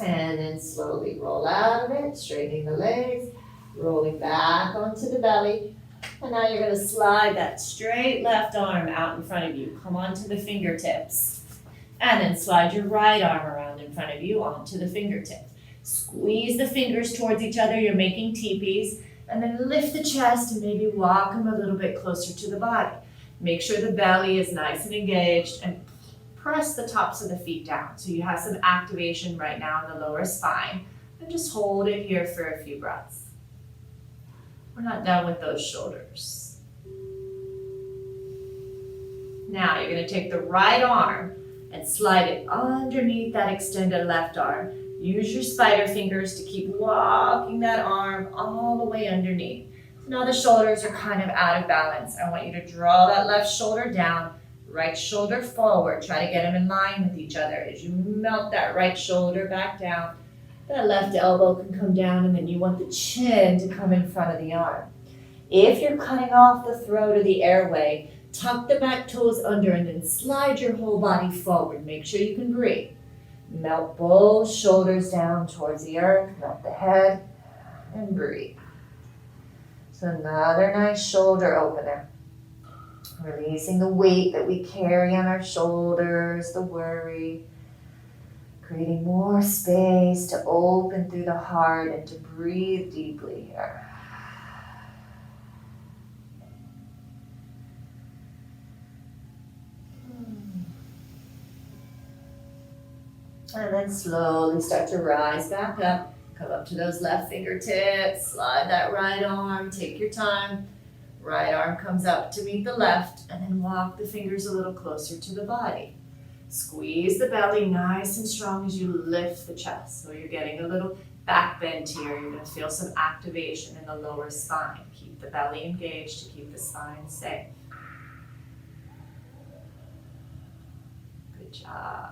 And then slowly roll out of it, straightening the legs, rolling back onto the belly. And now you're going to slide that straight left arm out in front of you. Come onto the fingertips. And then slide your right arm around in front of you onto the fingertips. Squeeze the fingers towards each other. You're making teepees. And then lift the chest and maybe walk them a little bit closer to the body. Make sure the belly is nice and engaged and press the tops of the feet down. So you have some activation right now in the lower spine. And just hold it here for a few breaths. We're not done with those shoulders. Now you're going to take the right arm and slide it underneath that extended left arm. Use your spider fingers to keep walking that arm all the way underneath. So now the shoulders are kind of out of balance. I want you to draw that left shoulder down, right shoulder forward. Try to get them in line with each other. As you melt that right shoulder back down, that left elbow can come down, and then you want the chin to come in front of the arm. If you're cutting off the throat or the airway, tuck the back toes under and then slide your whole body forward. Make sure you can breathe. Melt both shoulders down towards the earth, melt the head, and breathe. So another nice shoulder opener. Releasing the weight that we carry on our shoulders, the worry. Creating more space to open through the heart and to breathe deeply here. And then slowly start to rise back up. Come up to those left fingertips. Slide that right arm. Take your time. Right arm comes up to meet the left. And then walk the fingers a little closer to the body. Squeeze the belly nice and strong as you lift the chest. So you're getting a little back bend here. You're going to feel some activation in the lower spine. Keep the belly engaged to keep the spine safe. Good job.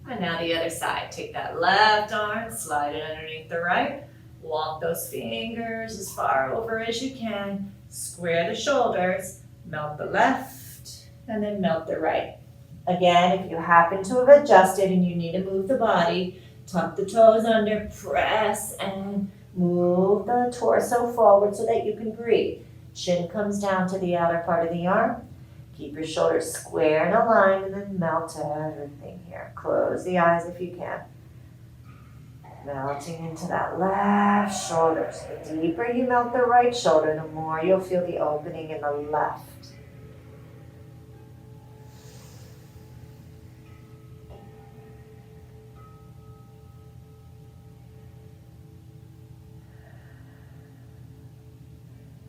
And now the other side. Take that left arm, slide it underneath the right. Walk those fingers as far over as you can. Square the shoulders. Melt the left and then melt the right. Again, if you happen to have adjusted and you need to move the body, tuck the toes under, press and move the torso forward so that you can breathe. Chin comes down to the outer part of the arm. Keep your shoulders square and aligned and then melt everything here. Close the eyes if you can. Melting into that left shoulder. So the deeper you melt the right shoulder, the more you'll feel the opening in the left.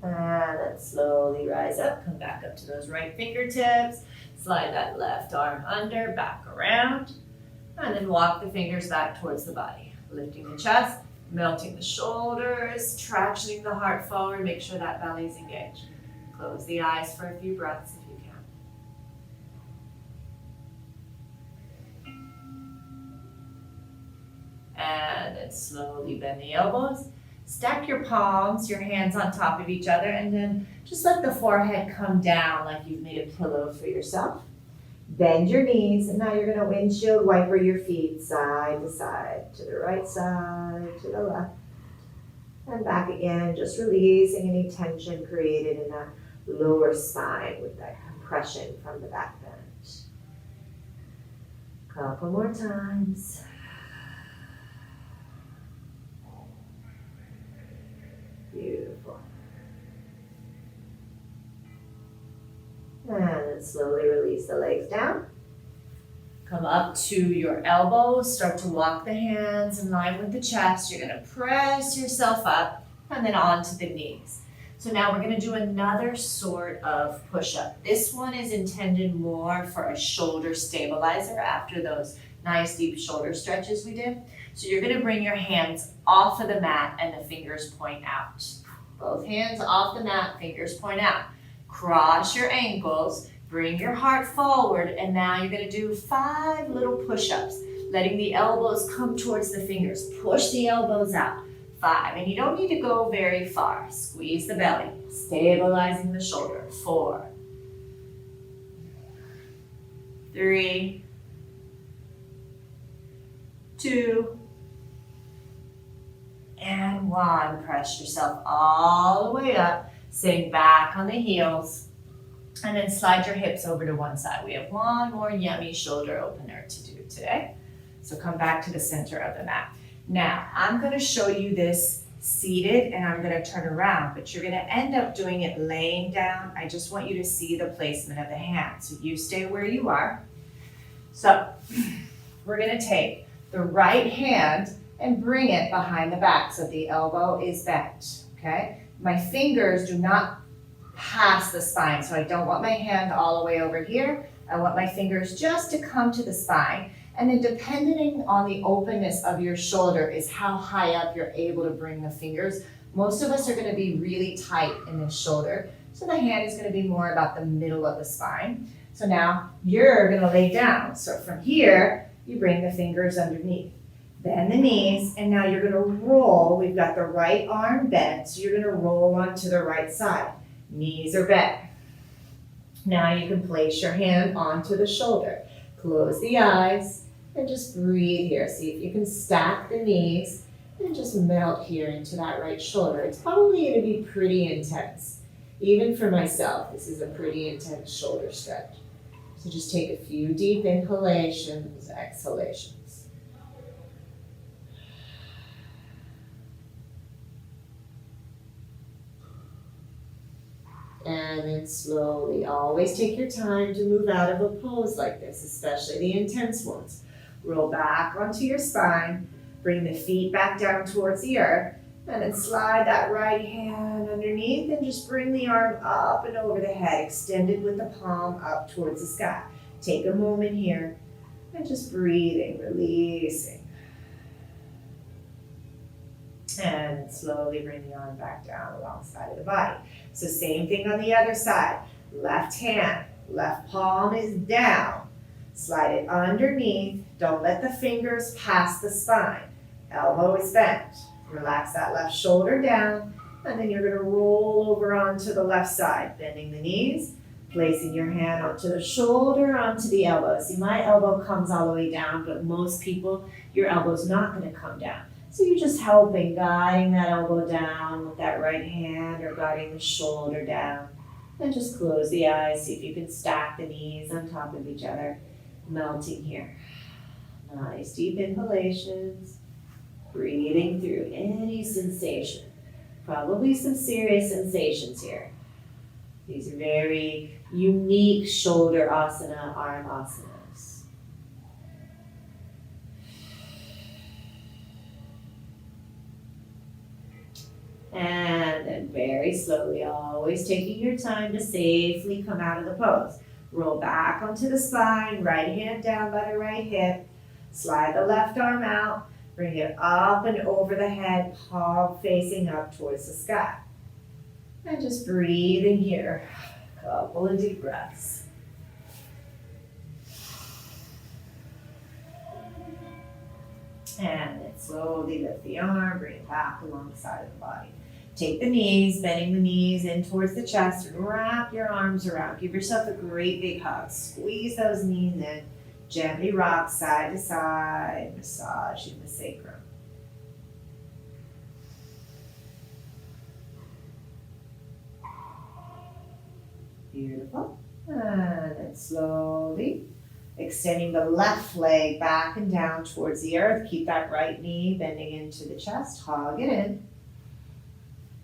And then slowly rise up, come back up to those right fingertips, slide that left arm under, back around, and then walk the fingers back towards the body. Lifting the chest, melting the shoulders, tractioning the heart forward, make sure that belly's engaged. Close the eyes for a few breaths if you can. And then slowly bend the elbows. Stack your palms, your hands on top of each other, and then just let the forehead come down like you've made a pillow for yourself. Bend your knees, and now you're going to windshield wiper your feet side to side, to the right side, to the left, and back again, just releasing any tension created in that lower spine with that compression from the back bend. Couple more times. Beautiful. And then slowly release the legs down. Come up to your elbows. Start to walk the hands in line with the chest. You're going to press yourself up and then onto the knees. So now we're going to do another sort of push-up. This one is intended more for a shoulder stabilizer after those nice deep shoulder stretches we did. So you're going to bring your hands off of the mat and the fingers point out. Both hands off the mat, fingers point out. Cross your ankles, bring your heart forward, and now you're going to do 5 little push-ups, letting the elbows come towards the fingers. Push the elbows out. 5, and you don't need to go very far. Squeeze the belly, stabilizing the shoulder. 4, 3, 2, and 1. Press yourself all the way up. Sink back on the heels. And then slide your hips over to one side. We have one more yummy shoulder opener to do today. So come back to the center of the mat. Now, I'm going to show you this seated and I'm going to turn around, but you're going to end up doing it laying down. I just want you to see the placement of the hands. So you stay where you are. So we're going to take the right hand and bring it behind the back so the elbow is bent, okay? My fingers do not pass the spine, so I don't want my hand all the way over here. I want my fingers just to come to the spine. And then depending on the openness of your shoulder is how high up you're able to bring the fingers. Most of us are going to be really tight in the shoulder, so the hand is going to be more about the middle of the spine. So now you're going to lay down. So from here, you bring the fingers underneath. Bend the knees, and now you're going to roll. We've got the right arm bent, so you're going to roll onto the right side. Knees are bent. Now you can place your hand onto the shoulder. Close the eyes and just breathe here. See if you can stack the knees And just melt here into that right shoulder. It's probably going to be pretty intense. Even for myself, this is a pretty intense shoulder stretch. So just take a few deep inhalations, exhalations. And then slowly, always take your time to move out of a pose like this, especially the intense ones. Roll back onto your spine, bring the feet back down towards the earth, and then slide that right hand underneath and just bring the arm up and over the head, extended with the palm up towards the sky. Take a moment here and just breathing, releasing. And slowly bring the arm back down alongside of the body. So same thing on the other side. Left hand, left palm is down. Slide it underneath. Don't let the fingers pass the spine. Elbow is bent. Relax that left shoulder down. And then you're going to roll over onto the left side, bending the knees, placing your hand onto the shoulder, onto the elbow. See, my elbow comes all the way down, but most people, your elbow's not going to come down. So you're just helping, guiding that elbow down with that right hand or guiding the shoulder down. And just close the eyes. See if you can stack the knees on top of each other. Melting here. Nice deep inhalations. Breathing through any sensation. Probably some serious sensations here. These are very unique shoulder asana, arm asanas. And then very slowly, always taking your time to safely come out of the pose. Roll back onto the spine, right hand down by the right hip. Slide the left arm out, bring it up and over the head, palm facing up towards the sky. And just breathe in here. Couple of deep breaths. And then slowly lift the arm, bring it back alongside of the body. Take the knees, bending the knees in towards the chest, and wrap your arms around. Give yourself a great big hug. Squeeze those knees in. Gently rock side to side, massaging the sacrum. Beautiful. And then slowly extending the left leg back and down towards the earth. Keep that right knee bending into the chest. Hug it in.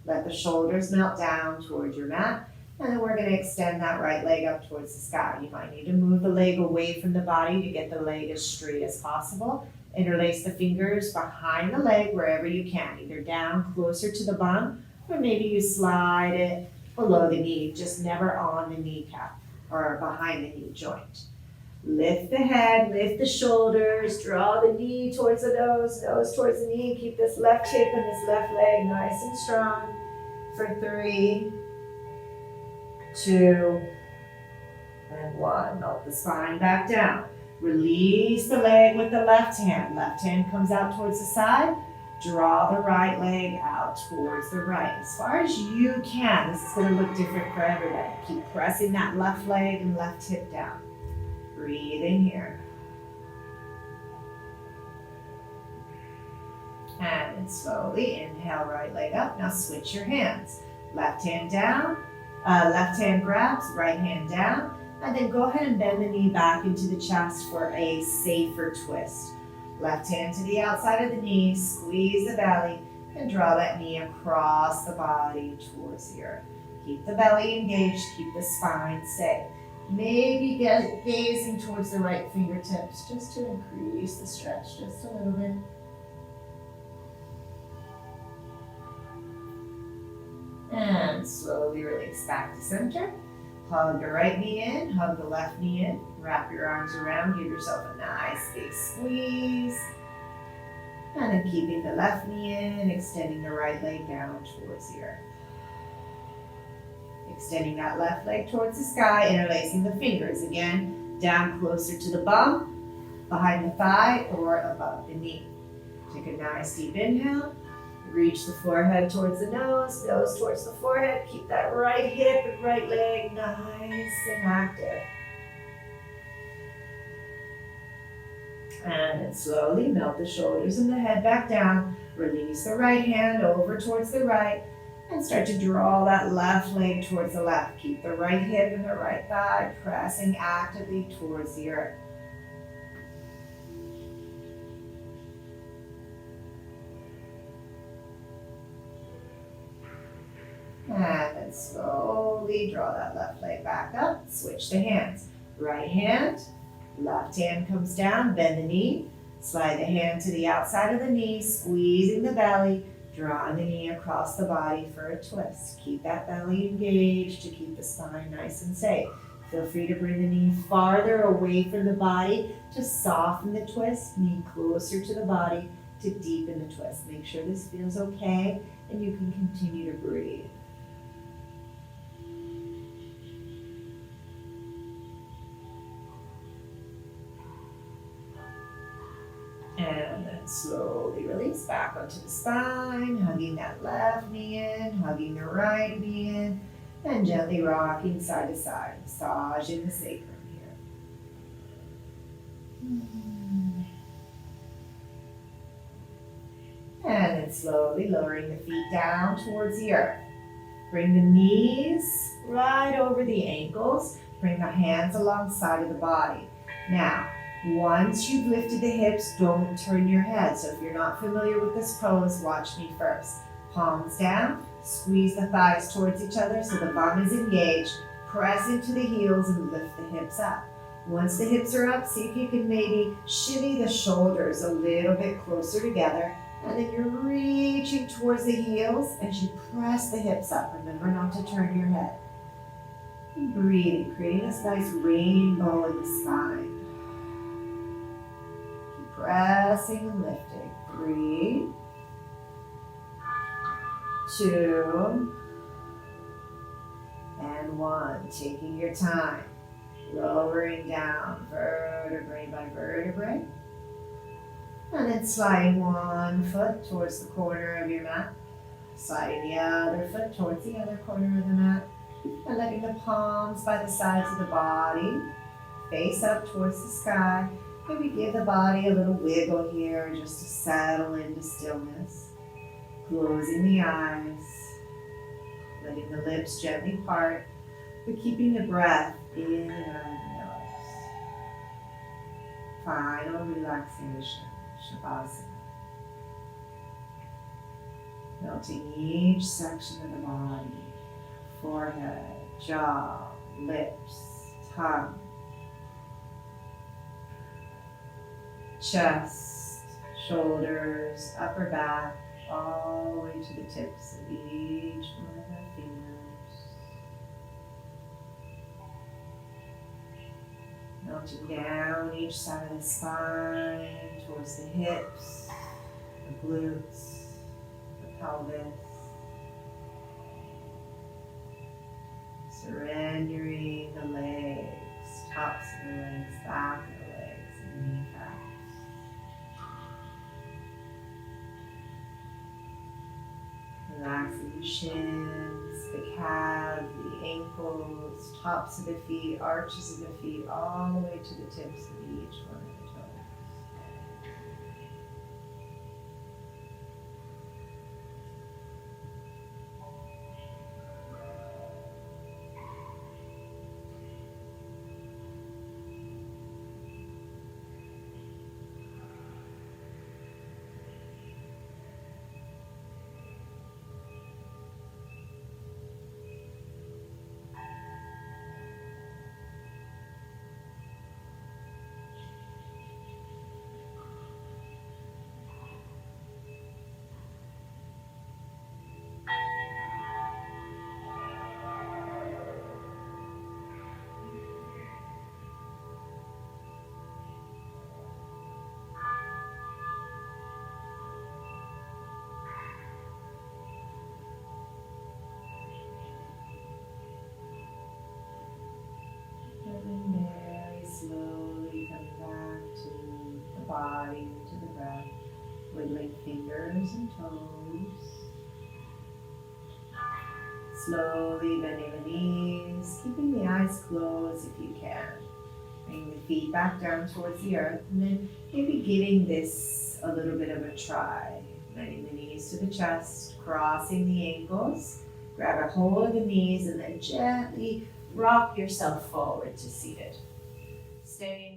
Let the shoulders melt down towards your mat. And then we're going to extend that right leg up towards the sky. You might need to move the leg away from the body to get the leg as straight as possible. Interlace the fingers behind the leg wherever you can, either down closer to the bum, or maybe you slide it below the knee, just never on the kneecap or behind the knee joint. Lift the head, lift the shoulders, draw the knee towards the nose, nose towards the knee. Keep this left hip and this left leg nice and strong for 3, 2, and 1. Melt the spine back down. Release the leg with the left hand. Left hand comes out towards the side. Draw the right leg out towards the right. As far as you can. This is going to look different for everybody. Keep pressing that left leg and left hip down. Breathe in here. And then slowly inhale, right leg up. Now switch your hands. Left hand down. Left hand grabs, right hand down, and then go ahead and bend the knee back into the chest for a safer twist. Left hand to the outside of the knee, squeeze the belly, and draw that knee across the body towards the earth. Keep the belly engaged, keep the spine safe. Maybe gazing towards the right fingertips just to increase the stretch just a little bit. And slowly release back to center. Hug the right knee in, hug the left knee in. Wrap your arms around, give yourself a nice big squeeze. And then keeping the left knee in, extending the right leg down towards the earth. Extending that left leg towards the sky, interlacing the fingers. Again, down closer to the bum, behind the thigh, or above the knee. Take a nice deep inhale. Reach the forehead towards the nose, nose towards the forehead. Keep that right hip and right leg nice and active. And then slowly melt the shoulders and the head back down. Release the right hand over towards the right and start to draw that left leg towards the left. Keep the right hip and the right thigh pressing actively towards the earth. And then slowly draw that left leg back up. Switch the hands. Right hand, left hand comes down, bend the knee. Slide the hand to the outside of the knee, squeezing the belly, drawing the knee across the body for a twist. Keep that belly engaged to keep the spine nice and safe. Feel free to bring the knee farther away from the body to soften the twist, knee closer to the body to deepen the twist. Make sure this feels okay and you can continue to breathe. And then slowly release back onto the spine, hugging that left knee in, hugging the right knee in, and gently rocking side to side, massaging the sacrum here. And then slowly lowering the feet down towards the earth. Bring the knees right over the ankles. Bring the hands alongside of the body. Now, once you've lifted the hips, don't turn your head. So if you're not familiar with this pose, watch me first. Palms down, squeeze the thighs towards each other so the bum is engaged. Press into the heels and lift the hips up. Once the hips are up, see if you can maybe shimmy the shoulders a little bit closer together. And then you're reaching towards the heels as you press the hips up. Remember not to turn your head. And breathing, creating this nice rainbow in the spine. Pressing and lifting. 3, 2, and 1. Taking your time. Lowering down vertebrae by vertebrae. And then sliding one foot towards the corner of your mat. Sliding the other foot towards the other corner of the mat. And letting the palms by the sides of the body face up towards the sky. Maybe give the body a little wiggle here just to settle into stillness. Closing the eyes, letting the lips gently part, but keeping the breath in and out of the nose. Final relaxation, Shavasana. Melting each section of the body, forehead, jaw, lips, tongue, chest, shoulders, upper back, all the way to the tips of each one of our fingers. Melting down each side of the spine towards the hips, the glutes, the pelvis. Surrendering the legs, tops of the legs, back of the legs, and the kneecaps. Relaxing the shins, the calves, the ankles, tops of the feet, arches of the feet, all the way to the tips of each one of the toes. And then very slowly come back to the body, to the breath, wiggling fingers and toes. Slowly bending the knees, keeping the eyes closed if you can. Bringing the feet back down towards the earth, and then maybe giving this a little bit of a try. Letting the knees to the chest, crossing the ankles, grab a hold of the knees, and then gently rock yourself forward to seated. Staying